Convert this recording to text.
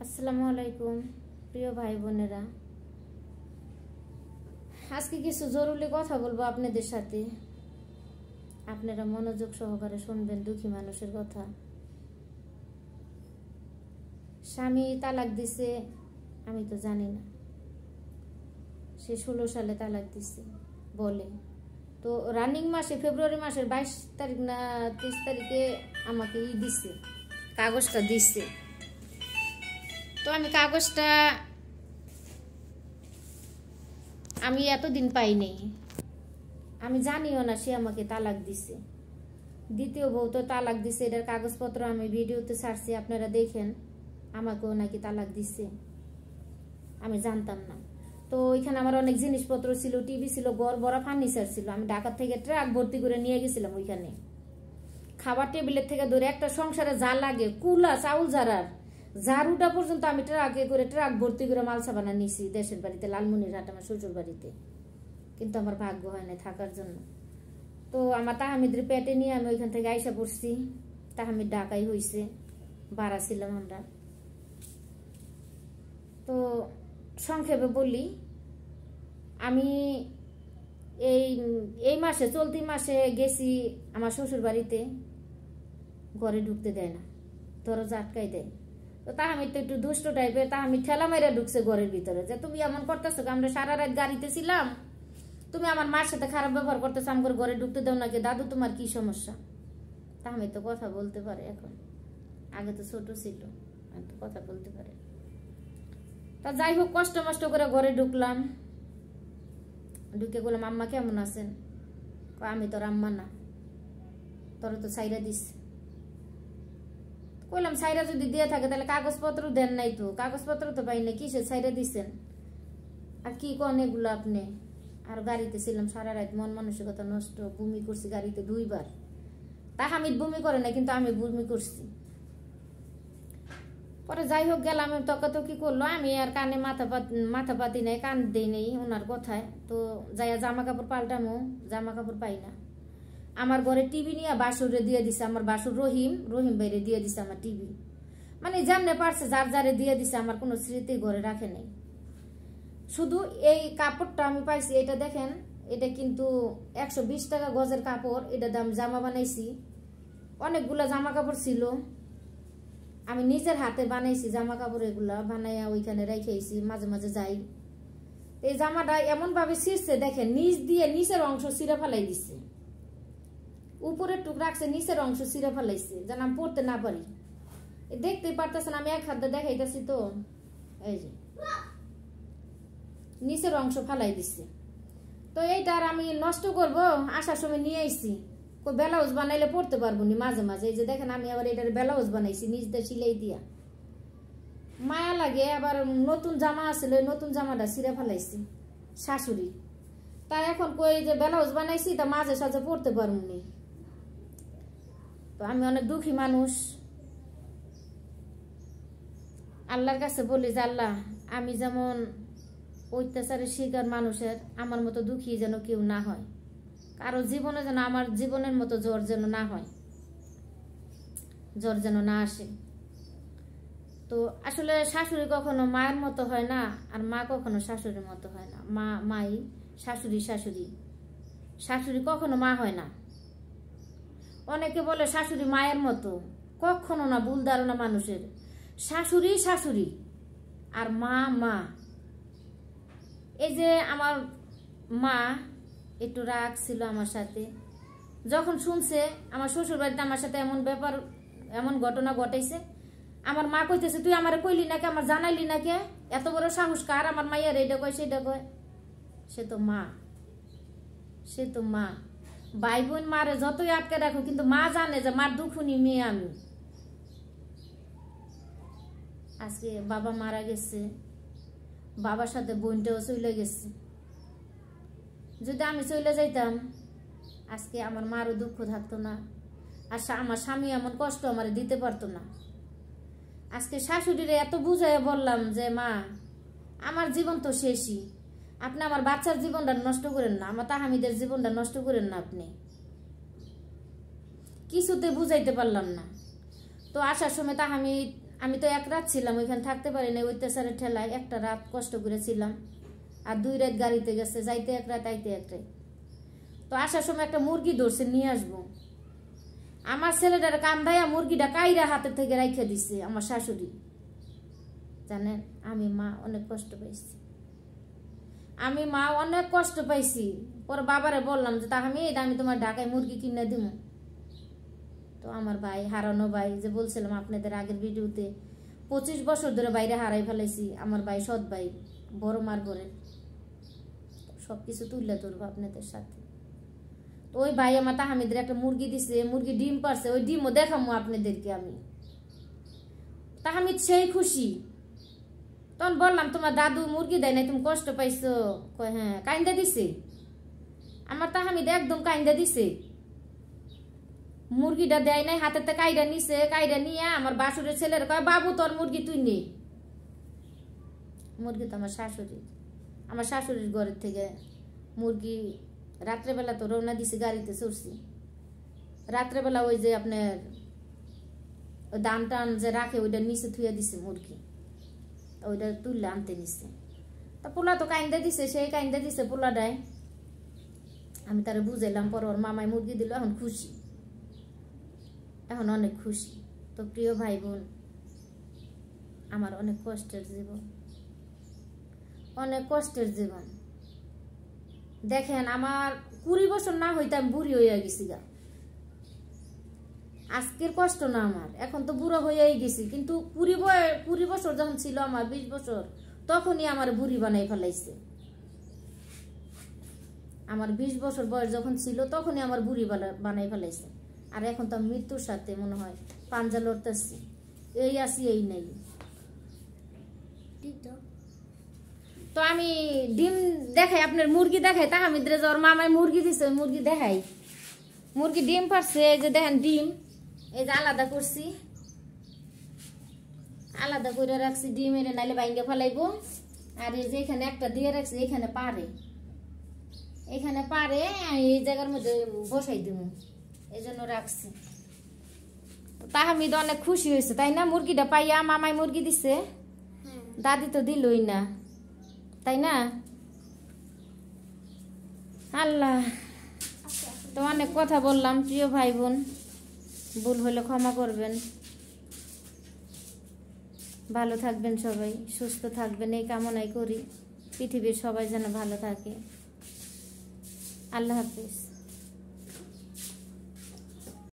আসসালামু আলাইকুম প্রিয় ভাই বোনেরা, আজকে কিছু জরুরি কথা বলবো আপনাদের সাথে। আপনারা মনোযোগ সহকারে শুনবেন। দুঃখী মানুষের কথা। স্বামী তালাক দিছে, আমি তো জানি না। সে 16 সালে তালাক দিছে বলে। তো রানিং মাসে ফেব্রুয়ারি মাসের 22 তারিখ না 30 তারিখে আমাকে দিছে, কাগজটা দিচ্ছে। তো আমি কাগজটা আমি এতদিন পাইনি, আমি জানিও না সে আমাকে তালাক দিছে। দ্বিতীয় বউ তো তালাক দিছে, এটার কাগজপত্র আমি ভিডিওতে ছাড়ছি, আপনারা দেখেন। আমাকেও নাকি তালাক দিছে, আমি জানতাম না। তো ওইখানে আমার অনেক জিনিসপত্র ছিল, টিভি ছিল, ঘর ভরা ফার্নিচার ছিল। আমি ঢাকা থেকে ট্রাক ভর্তি করে নিয়ে গেছিলাম ওইখানে। খাবার টেবিলের থেকে ধরে একটা সংসারে যা লাগে, কুলা চাউল ঝাড়ার ঝাড়ুটা পর্যন্ত আমি ট্রাকে করে ট্রাক ভর্তি করে মালসাবানা নিছি দেশের বাড়িতে, লালমনিরহাট আমার শ্বশুর বাড়িতে। কিন্তু আমার ভাগ্য হয় না থাকার জন্য। তো আমার তাহামিদের পেটে নিয়ে আমি ওইখান থেকে আইসা পড়ছি। তাহামিদ ঢাকাই হয়েছে, বাড়া ছিলাম আমরা। তো সংক্ষেপে বলি, আমি এই মাসে চলতি মাসে গেছি আমার শ্বশুর বাড়িতে। ঘরে ঢুকতে দেয় না, দরজা আটকাই দেয়। তো তাহামিদ তো একটু দুষ্ট টাইপের, তাহামিদ ঠেলা মেরে ঢুকছে ঘরের ভিতরে, যে তুমি এমন করতেছো, আমরা সারা রাত গাড়িতে ছিলাম, তুমি আমার মার সাথে খারাপ ব্যবহার করতেছো, আমার ঘরে ঢুকতে দাও নাকি, দাদু তোমার কি সমস্যা? তাহামিদ তো কথা বলতে পারে এখন, আগে তো ছোট ছিল, তো কথা বলতে পারে। তা যাই হোক, কষ্ট মষ্ট করে ঘরে ঢুকলাম। ঢুকে বললাম, আম্মা কেমন আছেন? আমি তোর আম্মা না, তোর তো সাইরা দিস। কইলাম, সাইরা যদি দিয়ে থাকে তাহলে কাগজপত্র দেন নাই তো, কাগজপত্র তো পাই না, কিসের সাইরা দিচ্ছেন? আর কি কন এগুলো আপনি? আর গাড়িতে ছিলাম সারা রাত, মন মানসিকতা নষ্ট, বমি করছি গাড়িতে 2 বার। তাহামিদ বমি করে না, কিন্তু আমি বমি করছি। পরে যাই হোক গেলাম, তকাতকি করলো, আমি আর কানে মাথা পাতি নাই, কান দেই নেই ওনার কথায়। তো যাইয়া জামা কাপড় পাল্টামো, জামা কাপড় পাই না। আমার ঘরে টিভি নিয়ে বাসুরে দিয়ে দিছে, আমার বাসুর রহিম বাইরে দিয়ে দিছে আমার টিভি। মানে যেমনে পারছে যার যারে দিয়ে দিছে, আমার কোনো স্মৃতি ঘরে রাখে নাই। শুধু এই কাপড়টা আমি পাইছি, এটা দেখেন, এটা কিন্তু 120 টাকা গজের কাপড়। এটা দাম জামা বানাইছি, অনেকগুলা জামা কাপড় ছিল, আমি নিজের হাতে বানাইছি জামা কাপড়। এগুলা বানাইয়া ওইখানে রেখেছি, মাঝে মাঝে যাই। এই জামাটা এমন ভাবে ছিঁড়ছে, দেখেন, নিচ দিয়ে নিচের অংশ ছিঁড়ে ফেলাই দিচ্ছে, উপরের টুক রাখছে, নিচের অংশ ছিঁড়ে ফেলাইছে, যেন আমি পড়তে না পারি। দেখতেই পারতেছেন, আমি এক হাতে দেখাইতেছি। তো এই যে নিচের অংশ ফালাই দিচ্ছে। তো এইটা আর আমি নষ্ট করব? আসার সময় নিয়ে আইছি, ব্লাউজ বানাইলে পড়তে পারবো নি মাঝে মাঝে। এই যে দেখেন, আমি আবার এটার ব্লাউজ বানাইছি নিজ দিয়ে সিলাই দিয়া। মায়া লাগে। আবার নতুন জামা আসলে নতুন জামাটা ছিঁড়ে ফেলাইছি শাশুড়ি। তাই এখন কই যে ব্লাউজ বানাইছি, তা মাঝে সাঝে পড়তে পারবো নি। তো আমি অনেক দুঃখী মানুষ। আল্লাহর কাছে বলি যে, আল্লাহ, আমি যেমন অত্যাচারের শিকার মানুষের, আমার মতো দুঃখী যেন কেউ না হয়, কারো জীবনে যেন আমার জীবনের মতো জ্বর যেন না হয়, জ্বর যেন না আসে। তো আসলে শাশুড়ি কখনো মায়ের মতো হয় না, আর মা কখনো শাশুড়ির মতো হয় না। মাই শাশুড়ি, শাশুড়ি কখনো মা হয় না। অনেকে বলে শাশুড়ি মায়ের মতো, কখনো না, ভুল ধারণা মানুষের। শাশুড়ি আর মা। এই যে আমার মা একটু রাগ ছিল আমার সাথে, যখন শুনছে আমার শ্বশুর বাড়িতে আমার সাথে এমন ব্যাপার, এমন ঘটনা ঘটাইছে। আমার মা কইতেছে, তুই আমারে কইলি নাকি, আমার জানাইলি নাকি, এত বড় সাহস কার আমার মাইয়ার এইটা কয় সেটা কয়? সে তো মা। ভাই বোন মারে যতই আটকে রাখো, কিন্তু মা জানে যে মার দুঃখুনি মেয়ে আমি। আজকে বাবা মারা গেছে, বাবার সাথে বোনটাও চলে গেছে। যদি আমি চলে যাইতাম, আজকে আমার মারও দুঃখ থাকতো না, আর আমার স্বামী এমন কষ্ট আমার দিতে পারতো না। আজকে শাশুড়িরে এত বুঝাইয়া বললাম যে, মা, আমার জীবন তো শেষই, আপনি আমার বাচ্চার জীবনটা নষ্ট করেন না, আমার তাহামিদের জীবনটা নষ্ট করেন না। আপনি কিছুতে বুঝাইতে পারলাম না। তো আসার সময় তাহামিদ আমি তো এক রাত ছিলাম ওইখানে, থাকতে পারি না অত্যাচারের ঠেলায়। একটা রাত কষ্ট করে ছিলাম, আর 2 রাত গাড়িতে গেছে, যাইতে 1 রাত আইতে 1 রাত। তো আসার সময় একটা মুরগি ধরছে, নিয়ে আসবো। আমার ছেলেটার কান্দাইয়া মুরগিটা কাইরা হাতের থেকে রাইখে দিছে আমার শাশুড়ি। জানেন, আমি মা অনেক কষ্ট পাইছি, আমি মা অনেক কষ্ট পাইছি। পরে বাবারে বললাম যে তাহমিদ, আমি তোমার ঢাকায় মুরগি কিনে দিব। তো আমার ভাই, হারানো ভাই, যে বলছিলাম আপনাদের আগের ভিডিওতে, 25 বছর ধরে বাইরে হারাই ফেলাইছি। আমার ভাই, সৎ ভাই, বড় মার ঘরে। সবকিছু তুলে ধরবো আপনাদের সাথে। তো ওই ভাই আমার তাহমিদের একটা মুরগি দিছে, মুরগি ডিম পারছে, ওই ডিমও দেখাবো আপনাদেরকে আমি। তাহমিদ সেই খুশি। তখন বললাম তোমার দাদু মুরগি দেয় নাই, তুমি কষ্ট পাইছো? কয় হ্যাঁ। কাইন্দা দিছে আমার তাহমিদ, একদম কাইন্দা দিছে। মুরগিটা দেয় নাই, হাতেতে কাইরা নিছে। কাইরা নিয়ে আমার বাসুরের ছেলের কয়, বাবু তোর মুরগি তুই নে। মুরগি তো আমার শাশুড়ির, আমার শাশুড়ির ঘরের থেকে মুরগি। রাত্রেবেলা তো রওনা দিছি, গাড়িতে চড়ছি। রাত্রেবেলা ওই যে আপনার দান টান যে রাখে, ওইটা নিচে থুয়ে দিছে মুরগি, ওইটা তুললে আনতে নিচ্ছে। তা পোলা তো কাইন্দা দিছে, সেই কাইন্দা দিছে পোলাটায়। আমি তারা বুঝাইলাম, পর ওর মামায় মুরগি দিল, এখন খুশি, এখন অনেক খুশি। তো প্রিয় ভাই বোন, আমার অনেক কষ্টের জীবন, অনেক কষ্টের জীবন। দেখেন, আমার 20 বছর না হইতে আমি বুড়ি হইয়া গেছি গা। আজকের কষ্ট না আমার, এখন তো বুড়ো হয়েই গেছি। কিন্তু 20 বছর যখন ছিল আমার, 20 বছর, তখনই আমার বুড়ি বানাই ফেলাইছে। আমার 20 বছর বয়স যখন ছিল, তখনই আমার বুড়ি বানাই ফেলাইছে। আর এখন তো মৃত্যুর সাথে মনে হয় পাঞ্জা লড়তেছি, এই আসি এই নেই। তো আমি ডিম দেখাই, আপনার মুরগি দেখাই। তাহমিদরে ওর মামায় মুরগি দিছে, মুরগি দেখাই। মুরগি ডিম পারছে, এই যে দেখেন ডিম, এই যে আলাদা করছি, আলাদা করে রাখছি ডিম। এনে নাইলে বাইঙ্গে ফেলাইবো। আর এই যে এখানে একটা দিয়ে রাখছি, এখানে পারে, এখানে পারে, এই জায়গার মধ্যে বসাই দিব, এই জন্য রাখছি। তাহমিদ অনেক খুশি হয়েছে, তাই না? মুরগিটা পাইয়া, মামায় মুরগি দিছে, দাদি তো দিলই না, তাই না? আল্লাহ, তো অনেক কথা বললাম প্রিয় ভাই বোন, ভুল হলে ক্ষমা করবেন। ভালো থাকবেন সবাই, সুস্থ থাকবেন, এই কামনাই করি। পৃথিবীর সবাই যেন ভালো থাকে। আল্লাহ হাফেজ।